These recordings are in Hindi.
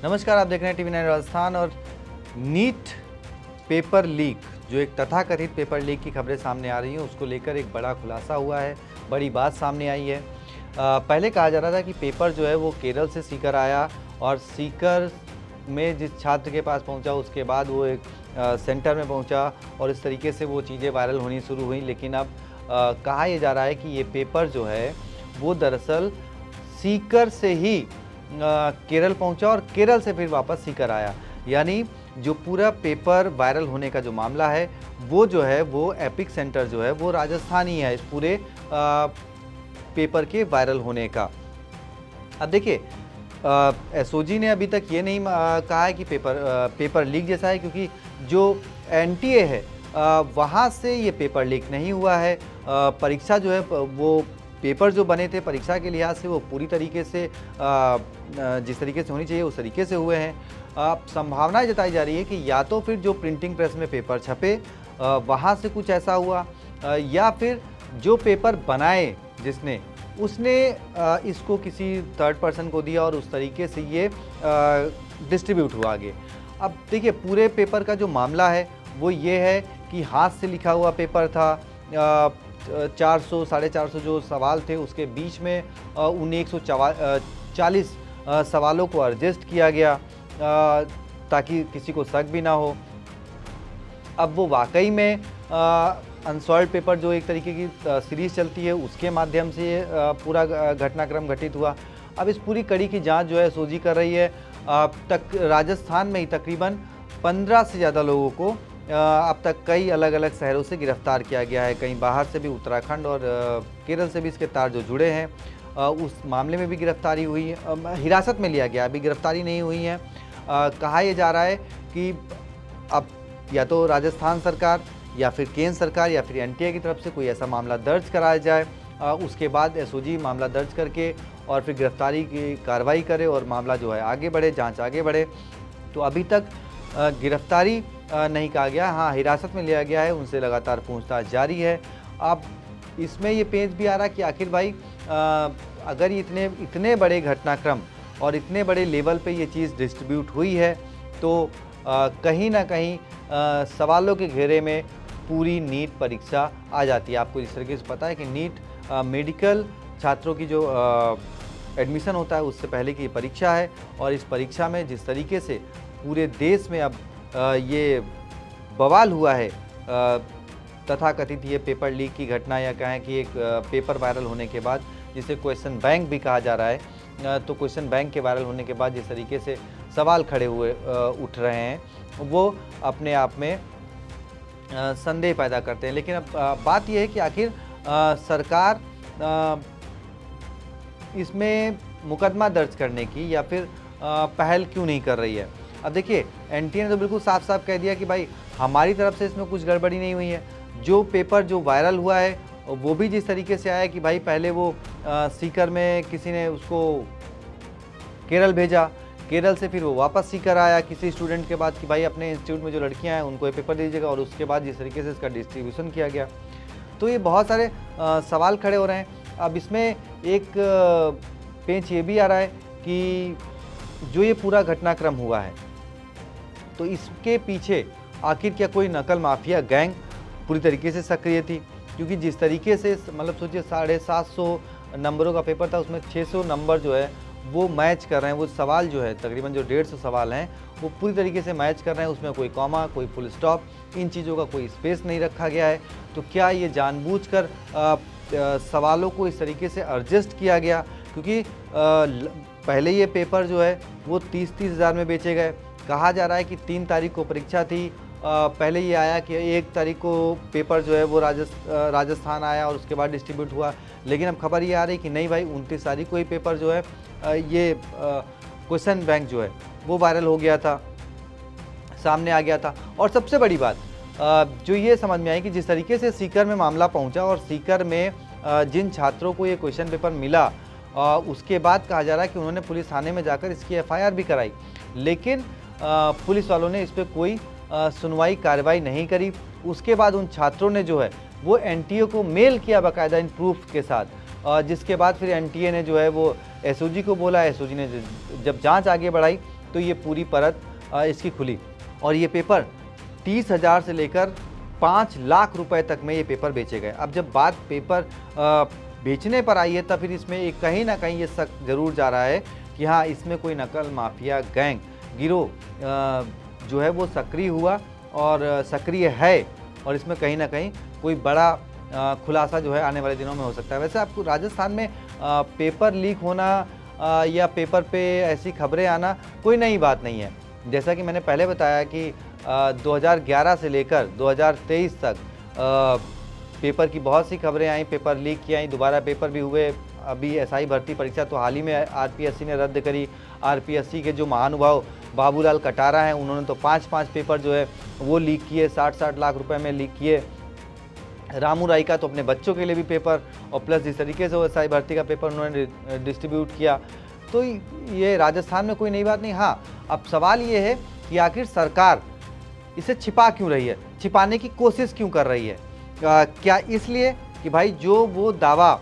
नमस्कार, आप देख रहे हैं टीवी 9 राजस्थान। और नीट पेपर लीक, जो एक तथाकथित पेपर लीक की खबरें सामने आ रही हैं, उसको लेकर एक बड़ा खुलासा हुआ है, बड़ी बात सामने आई है। पहले कहा जा रहा था कि पेपर जो है वो केरल से सीकर आया और सीकर में जिस छात्र के पास पहुंचा उसके बाद वो एक सेंटर में पहुंचा और इस तरीके से वो चीज़ें वायरल होनी शुरू हुई। लेकिन अब कहा यह जा रहा है कि ये पेपर जो है वो दरअसल सीकर से ही केरल पहुंचा और केरल से फिर वापस सीकर आया। यानी जो पूरा पेपर वायरल होने का जो मामला है वो जो है वो एपिक सेंटर जो है वो राजस्थान ही है इस पूरे पेपर के वायरल होने का। अब देखिए, एसओजी ने अभी तक ये नहीं कहा है कि पेपर लीक जैसा है, क्योंकि जो एनटीए है वहाँ से ये पेपर लीक नहीं हुआ है। परीक्षा जो है वो पेपर जो बने थे परीक्षा के लिहाज से वो पूरी तरीके से जिस तरीके से होनी चाहिए उस तरीके से हुए हैं। संभावना जताई जा रही है कि या तो फिर जो प्रिंटिंग प्रेस में पेपर छपे वहाँ से कुछ ऐसा हुआ, या फिर जो पेपर बनाए जिसने उसने इसको किसी थर्ड पर्सन को दिया और उस तरीके से ये डिस्ट्रीब्यूट हुआ आगे। अब देखिए, पूरे पेपर का जो मामला है वो ये है कि हाथ से लिखा हुआ पेपर था। 400 450 जो सवाल थे उसके बीच में उन 140 सवालों को एडजस्ट किया गया ताकि किसी को शक भी ना हो। अब वो वाकई में अनसॉल्व्ड पेपर जो एक तरीके की सीरीज चलती है उसके माध्यम से पूरा घटनाक्रम घटित हुआ। अब इस पूरी कड़ी की जांच जो है एसओजी कर रही है। राजस्थान में ही तकरीबन 15 से ज़्यादा लोगों को अब तक कई अलग अलग शहरों से गिरफ्तार किया गया है। कहीं बाहर से भी, उत्तराखंड और केरल से भी इसके तार जो जुड़े हैं उस मामले में भी गिरफ्तारी हुई है, हिरासत में लिया गया, अभी गिरफ्तारी नहीं हुई है। कहा यह जा रहा है कि अब या तो राजस्थान सरकार या फिर केंद्र सरकार या फिर एनटीए की तरफ से कोई ऐसा मामला दर्ज कराया जाए, उसके बाद एसओजी मामला दर्ज करके और फिर गिरफ्तारी की कार्रवाई करे और मामला जो है आगे बढ़े, जांच आगे बढ़े। तो अभी तक गिरफ्तारी नहीं कहा गया, हाँ हिरासत में लिया गया है, उनसे लगातार पूछताछ जारी है। अब इसमें ये पेच भी आ रहा कि आखिर भाई अगर ये इतने बड़े घटनाक्रम और इतने बड़े लेवल पे ये चीज़ डिस्ट्रीब्यूट हुई है तो कहीं ना कहीं सवालों के घेरे में पूरी नीट परीक्षा आ जाती है। आपको इस तरीके से पता है कि नीट मेडिकल छात्रों की जो एडमिशन होता है उससे पहले की परीक्षा है और इस परीक्षा में जिस तरीके से पूरे देश में अब ये बवाल हुआ है, तथाकथित ये पेपर लीक की घटना या कहें कि एक पेपर वायरल होने के बाद, जिसे क्वेश्चन बैंक भी कहा जा रहा है, तो क्वेश्चन बैंक के वायरल होने के बाद जिस तरीके से सवाल खड़े हुए उठ रहे हैं वो अपने आप में संदेह पैदा करते हैं। लेकिन अब बात यह है कि आखिर सरकार इसमें मुकदमा दर्ज करने की या फिर पहल क्यों नहीं कर रही है। अब देखिए, एनटीए ने तो बिल्कुल साफ साफ कह दिया कि भाई हमारी तरफ से इसमें कुछ गड़बड़ी नहीं हुई है। जो पेपर जो वायरल हुआ है वो भी जिस तरीके से आया कि भाई पहले वो सीकर में किसी ने उसको केरल भेजा, केरल से फिर वो वापस सीकर आया किसी स्टूडेंट के बाद कि भाई अपने इंस्टीट्यूट में जो लड़कियां हैं उनको ये पेपर दीजिएगा, और उसके बाद जिस तरीके से इसका डिस्ट्रीब्यूशन किया गया। तो ये बहुत सारे सवाल खड़े हो रहे हैं। अब इसमें एक पेच ये भी आ रहा है कि जो ये पूरा घटनाक्रम हुआ है तो इसके पीछे आखिर क्या कोई नकल माफिया गैंग पूरी तरीके से सक्रिय थी, क्योंकि जिस तरीके से मतलब सोचिए 750 नंबरों का पेपर था, उसमें 600 नंबर जो है वो मैच कर रहे हैं। वो सवाल जो है तकरीबन जो 150 सवाल हैं वो पूरी तरीके से मैच कर रहे हैं, उसमें कोई कॉमा, कोई फुल स्टॉप, इन चीज़ों का कोई स्पेस नहीं रखा गया है। तो क्या ये जानबूझकर सवालों को इस तरीके से एडजस्ट किया गया, क्योंकि पहले ये पेपर जो है वो 30-30 हज़ार में बेचे गए। कहा जा रहा है कि 3 तारीख को परीक्षा थी, पहले ये आया कि 1 तारीख को पेपर जो है वो राजस्थान आया और उसके बाद डिस्ट्रीब्यूट हुआ। लेकिन अब खबर ये आ रही कि नहीं भाई 29 तारीख को ही पेपर जो है ये क्वेश्चन बैंक जो है वो वायरल हो गया था, सामने आ गया था। और सबसे बड़ी बात जो ये समझ में आई कि जिस तरीके से सीकर में मामला पहुंचा और सीकर में जिन छात्रों को ये क्वेश्चन पेपर मिला उसके बाद कहा जा रहा है कि उन्होंने पुलिस थाने में जाकर इसकी एफआईआर भी कराई, लेकिन पुलिस वालों ने इस पर कोई सुनवाई कार्रवाई नहीं करी। उसके बाद उन छात्रों ने जो है वो एनटीए को मेल किया बाकायदा इन प्रूफ के साथ, जिसके बाद फिर एनटीए ने जो है वो एसओजी को बोला। एसओजी ने जब जांच आगे बढ़ाई तो ये पूरी परत इसकी खुली और ये पेपर 30,000 से लेकर 5 लाख रुपए तक में ये पेपर बेचे गए। अब जब बात पेपर बेचने पर आई है तब फिर इसमें एक कहीं ना कहीं ये शक जरूर जा रहा है कि हाँ, इसमें कोई नकल माफिया गैंग गिरोह जो है वो सक्रिय हुआ और सक्रिय है और इसमें कहीं ना कहीं कोई बड़ा खुलासा जो है आने वाले दिनों में हो सकता है। वैसे आपको राजस्थान में पेपर लीक होना या पेपर पे ऐसी खबरें आना कोई नई बात नहीं है। जैसा कि मैंने पहले बताया कि 2011 से लेकर 2023 तक पेपर की बहुत सी खबरें आई, पेपर लीक की आई, दोबारा पेपर भी हुए। अभी एसआई भर्ती परीक्षा तो हाल ही में आरपीएससी ने रद्द करी। आरपीएससी के जो महानुभाव बाबूलाल कटारा हैं उन्होंने तो 5-5 पेपर जो है वो लीक किए, 60-60 लाख रुपए में लीक किए। रामू राई का तो अपने बच्चों के लिए भी पेपर और प्लस जिस तरीके से वो एसआई भर्ती का पेपर उन्होंने डिस्ट्रीब्यूट किया, तो ये राजस्थान में कोई नई बात नहीं। हाँ, अब सवाल ये है कि आखिर सरकार इसे छिपा क्यों रही है, छिपाने की कोशिश क्यों कर रही है? क्या इसलिए कि भाई जो वो दावा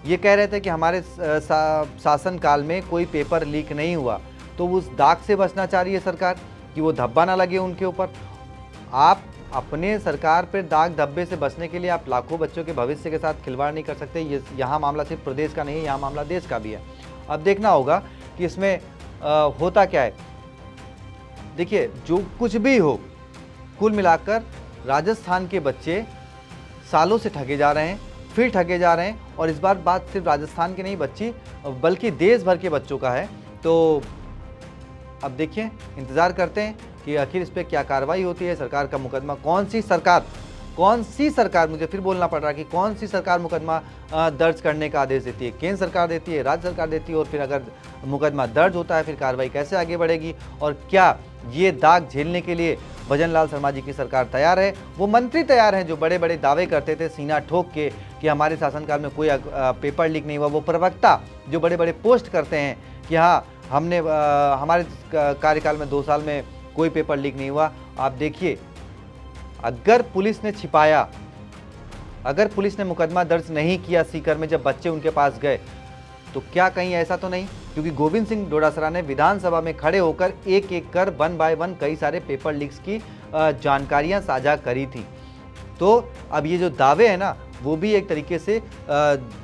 ये कह रहे थे कि हमारे शासन काल में कोई पेपर लीक नहीं हुआ, तो उस दाग से बचना चाह रही है सरकार कि वो धब्बा ना लगे उनके ऊपर। आप अपने सरकार पर दाग धब्बे से बचने के लिए आप लाखों बच्चों के भविष्य के साथ खिलवाड़ नहीं कर सकते। ये यहाँ मामला सिर्फ प्रदेश का नहीं है, यहाँ मामला देश का भी है। अब देखना होगा कि इसमें होता क्या है। देखिए, जो कुछ भी हो, कुल मिलाकर राजस्थान के बच्चे सालों से ठगे जा रहे हैं, फिर ठगे जा रहे हैं और इस बार बात सिर्फ राजस्थान की नहीं बल्कि देश भर के बच्चों का है। तो अब देखिए, इंतज़ार करते हैं कि आखिर इस पर क्या कार्रवाई होती है। सरकार का मुकदमा, कौन सी सरकार, मुझे फिर बोलना पड़ रहा है कि कौन सी सरकार मुकदमा दर्ज करने का आदेश देती है? केंद्र सरकार देती है, राज्य सरकार देती है? और फिर अगर मुकदमा दर्ज होता है फिर कार्रवाई कैसे आगे बढ़ेगी? और क्या ये दाग झेलने के लिए भजन लाल शर्मा जी की सरकार तैयार है? वो मंत्री तैयार हैं जो बड़े बड़े दावे करते थे सीना ठोक के कि हमारे शासनकाल में कोई पेपर लीक नहीं हुआ। वो प्रवक्ता जो बड़े बड़े पोस्ट करते हैं कि हाँ, हमने हमारे कार्यकाल में 2 साल में कोई पेपर लीक नहीं हुआ। आप देखिए, अगर पुलिस ने छिपाया, अगर पुलिस ने मुकदमा दर्ज नहीं किया सीकर में जब बच्चे उनके पास गए, तो क्या कहीं ऐसा तो नहीं? क्योंकि गोविंद सिंह डोटासरा ने विधानसभा में खड़े होकर एक एक कर 1 बाय 1 कई सारे पेपर लीक्स की जानकारियां साझा करी थी। तो अब ये जो दावे हैं ना, वो भी एक तरीके से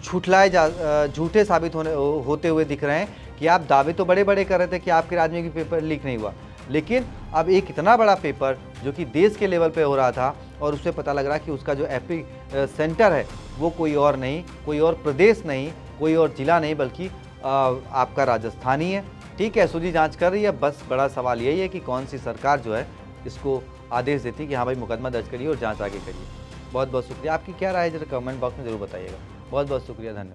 झूठे साबित होते हुए दिख रहे हैं कि आप दावे तो बड़े बड़े कर रहे थे कि आपके राज्य में भी पेपर लीक नहीं हुआ, लेकिन अब एक इतना बड़ा पेपर जो कि देश के लेवल पे हो रहा था और उससे पता लग रहा कि उसका जो एपी सेंटर है वो कोई और नहीं, कोई और प्रदेश नहीं, कोई और जिला नहीं, बल्कि आपका राजस्थान ही है। ठीक है, एसओजी जांच कर रही है। बस बड़ा सवाल यही है कि कौन सी सरकार जो है इसको आदेश देती कि हाँ भाई, मुकदमा दर्ज करिए और जाँच आगे करिए। बहुत बहुत शुक्रिया। आपकी क्या राय है जरा कमेंट बॉक्स में ज़रूर बताइएगा। बहुत बहुत शुक्रिया, धन्यवाद।